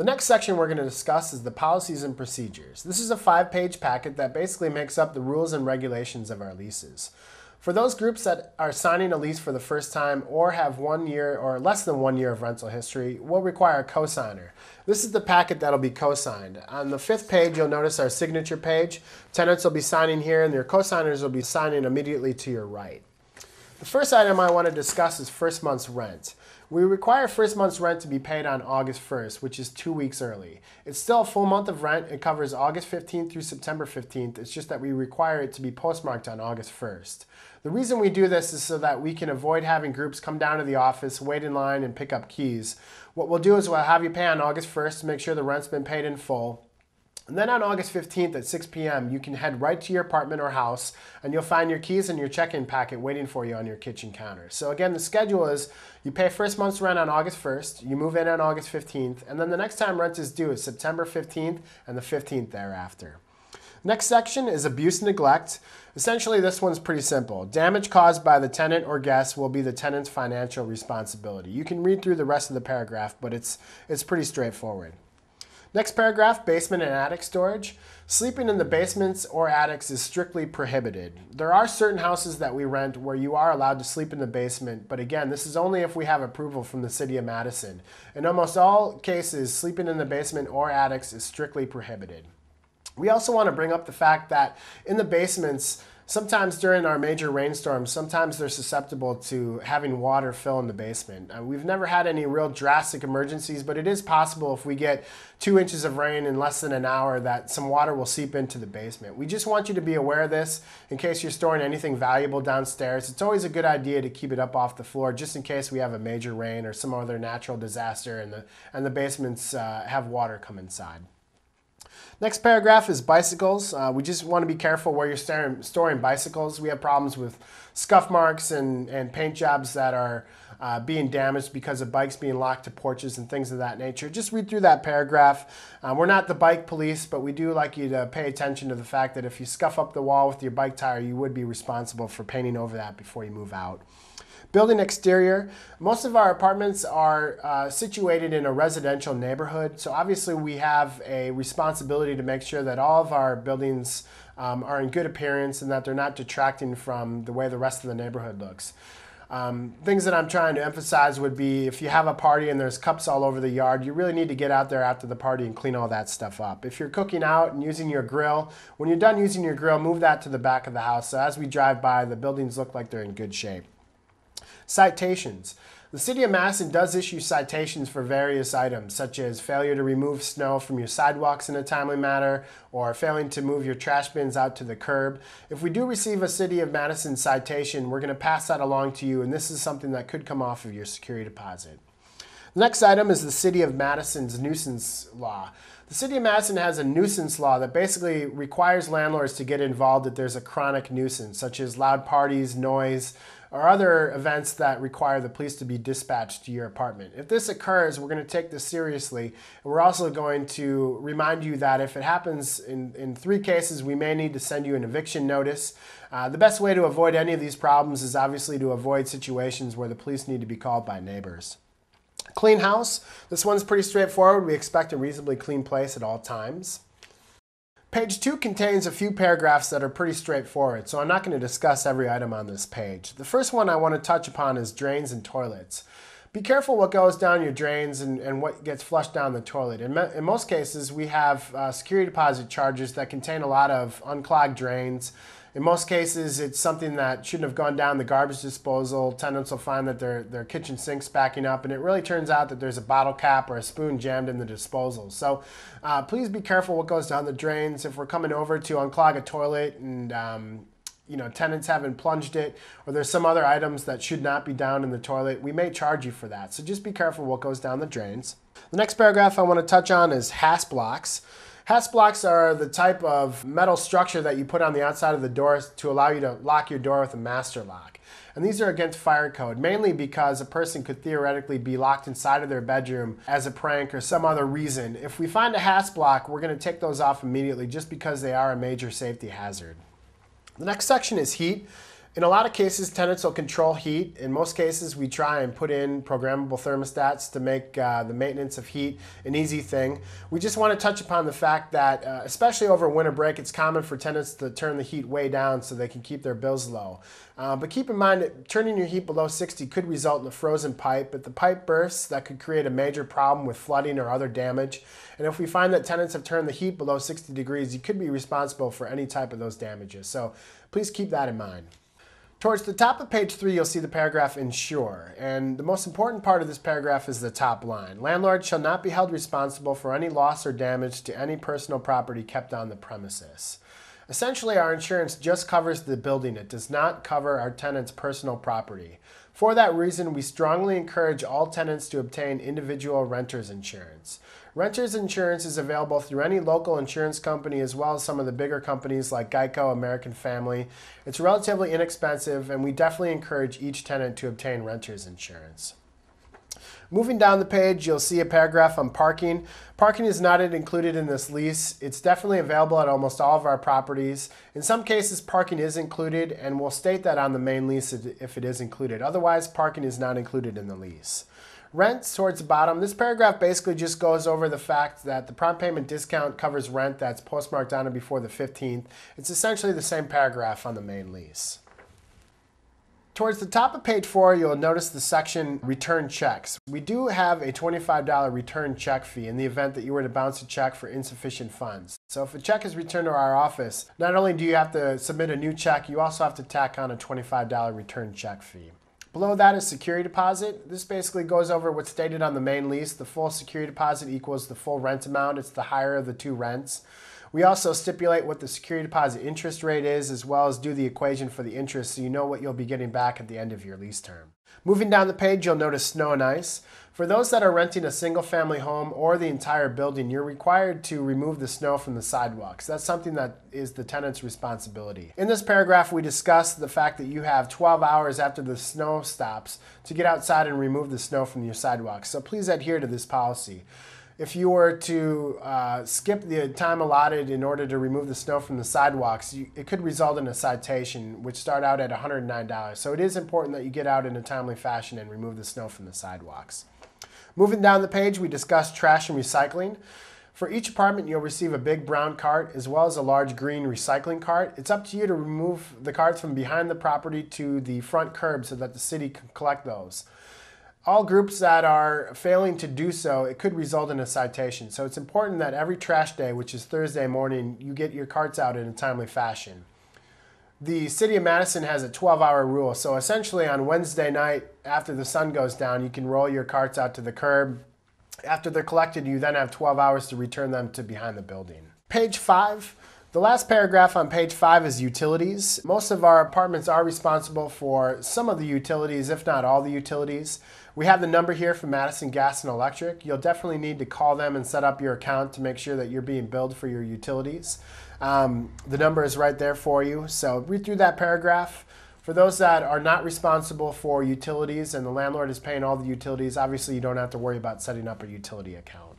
The next section we're going to discuss is the policies and procedures. This is a 5-page packet that basically makes up the rules and regulations of our leases. For those groups that are signing a lease for the first time or have 1 year or less than 1 year of rental history, we'll require a cosigner. This is the packet that'll be cosigned. On the 5th page, you'll notice our signature page. Tenants will be signing here and your cosigners will be signing immediately to your right. The first item I want to discuss is first month's rent. We require first month's rent to be paid on August 1st, which is 2 weeks early. It's still a full month of rent. It covers August 15th through September 15th. It's just that we require it to be postmarked on August 1st. The reason we do this is so that we can avoid having groups come down to the office, wait in line, and pick up keys. What we'll do is we'll have you pay on August 1st to make sure the rent's been paid in full. And then on August 15th at 6 p.m., you can head right to your apartment or house, and you'll find your keys and your check-in packet waiting for you on your kitchen counter. So again, the schedule is you pay first month's rent on August 1st, you move in on August 15th, and then the next time rent is due is September 15th and the 15th thereafter. Next section is abuse and neglect. Essentially, this one's pretty simple. Damage caused by the tenant or guest will be the tenant's financial responsibility. You can read through the rest of the paragraph, but it's pretty straightforward. Next paragraph, basement and attic storage. Sleeping in the basements or attics is strictly prohibited. There are certain houses that we rent where you are allowed to sleep in the basement, but again, this is only if we have approval from the City of Madison. In almost all cases, sleeping in the basement or attics is strictly prohibited. We also want to bring up the fact that in the basements, sometimes during our major rainstorms, sometimes they're susceptible to having water fill in the basement. We've never had any real drastic emergencies, but it is possible if we get 2 inches of rain in less than an hour that some water will seep into the basement. We just want you to be aware of this in case you're storing anything valuable downstairs. It's always a good idea to keep it up off the floor just in case we have a major rain or some other natural disaster and the basements have water come inside. Next paragraph is bicycles. We just want to be careful where you're storing bicycles. We have problems with scuff marks and paint jobs that are being damaged because of bikes being locked to porches and things of that nature. Just read through that paragraph. We're not the bike police, but we do like you to pay attention to the fact that if you scuff up the wall with your bike tire, you would be responsible for painting over that before you move out. Building exterior. Most of our apartments are situated in a residential neighborhood, so obviously we have a responsibility to make sure that all of our buildings are in good appearance and that they're not detracting from the way the rest of the neighborhood looks. Things that I'm trying to emphasize would be if you have a party and there's cups all over the yard, you really need to get out there after the party and clean all that stuff up. If you're cooking out and using your grill, when you're done using your grill, move that to the back of the house so as we drive by, the buildings look like they're in good shape. Citations. The City of Madison does issue citations for various items, such as failure to remove snow from your sidewalks in a timely manner, or failing to move your trash bins out to the curb. If we do receive a City of Madison citation, we're going to pass that along to you, and this is something that could come off of your security deposit. The next item is the City of Madison's nuisance law. The City of Madison has a nuisance law that basically requires landlords to get involved if there's a chronic nuisance, such as loud parties, noise, or other events that require the police to be dispatched to your apartment. If this occurs, we're going to take this seriously, and we're also going to remind you that if it happens in 3 cases, we may need to send you an eviction notice. The best way to avoid any of these problems is obviously to avoid situations where the police need to be called by neighbors. Clean house. This one's pretty straightforward. We expect a reasonably clean place at all times. Page 2 contains a few paragraphs that are pretty straightforward, so I'm not going to discuss every item on this page. The first one I want to touch upon is drains and toilets. Be careful what goes down your drains and what gets flushed down the toilet. In most cases, we have security deposit charges that contain a lot of unclogged drains. In most cases, it's something that shouldn't have gone down the garbage disposal. Tenants will find that their kitchen sink's backing up, and it really turns out that there's a bottle cap or a spoon jammed in the disposal. So please be careful what goes down the drains. If we're coming over to unclog a toilet and tenants haven't plunged it, or there's some other items that should not be down in the toilet, we may charge you for that. So just be careful what goes down the drains. The next paragraph I want to touch on is HASS blocks. HASS blocks are the type of metal structure that you put on the outside of the door to allow you to lock your door with a master lock. And these are against fire code, mainly because a person could theoretically be locked inside of their bedroom as a prank or some other reason. If we find a HASS block, we're going to take those off immediately just because they are a major safety hazard. The next section is heat. In a lot of cases, tenants will control heat. In most cases, we try and put in programmable thermostats to make the maintenance of heat an easy thing. We just want to touch upon the fact that, especially over winter break, it's common for tenants to turn the heat way down so they can keep their bills low. But keep in mind that turning your heat below 60 could result in a frozen pipe. If the pipe bursts, that could create a major problem with flooding or other damage. And if we find that tenants have turned the heat below 60 degrees, you could be responsible for any type of those damages. So please keep that in mind. Towards the top of page 3, you'll see the paragraph insure, and the most important part of this paragraph is the top line. Landlord shall not be held responsible for any loss or damage to any personal property kept on the premises. Essentially, our insurance just covers the building. It does not cover our tenant's personal property. For that reason, we strongly encourage all tenants to obtain individual renter's insurance. Renter's insurance is available through any local insurance company as well as some of the bigger companies like Geico, American Family. It's relatively inexpensive, and we definitely encourage each tenant to obtain renter's insurance. Moving down the page, you'll see a paragraph on parking. Parking is not included in this lease. It's definitely available at almost all of our properties. In some cases, parking is included, and we'll state that on the main lease if it is included. Otherwise, parking is not included in the lease. Rent towards the bottom. This paragraph basically just goes over the fact that the prompt payment discount covers rent that's postmarked on or before the 15th. It's essentially the same paragraph on the main lease. Towards the top of page 4, you'll notice the section return checks. We do have a $25 return check fee in the event that you were to bounce a check for insufficient funds. So if a check is returned to our office, not only do you have to submit a new check, you also have to tack on a $25 return check fee. Below that is security deposit. This basically goes over what's stated on the main lease. The full security deposit equals the full rent amount. It's the higher of the two rents. We also stipulate what the security deposit interest rate is, as well as do the equation for the interest so you know what you'll be getting back at the end of your lease term. Moving down the page, you'll notice snow and ice. For those that are renting a single-family home or the entire building, you're required to remove the snow from the sidewalks. That's something that is the tenant's responsibility. In this paragraph, we discuss the fact that you have 12 hours after the snow stops to get outside and remove the snow from your sidewalks. So please adhere to this policy. If you were to skip the time allotted in order to remove the snow from the sidewalks, it could result in a citation, which start out at $109. So it is important that you get out in a timely fashion and remove the snow from the sidewalks. Moving down the page, we discuss trash and recycling. For each apartment, you'll receive a big brown cart as well as a large green recycling cart. It's up to you to remove the carts from behind the property to the front curb so that the city can collect those. All groups that are failing to do so, it could result in a citation. So it's important that every trash day, which is Thursday morning, you get your carts out in a timely fashion. The City of Madison has a 12-hour rule. So essentially on Wednesday night, after the sun goes down, you can roll your carts out to the curb. After they're collected, you then have 12 hours to return them to behind the building. Page 5. The last paragraph on page 5 is utilities. Most of our apartments are responsible for some of the utilities, if not all the utilities. We have the number here for Madison Gas and Electric. You'll definitely need to call them and set up your account to make sure that you're being billed for your utilities. The number is right there for you. So read through that paragraph. For those that are not responsible for utilities and the landlord is paying all the utilities, obviously you don't have to worry about setting up a utility account.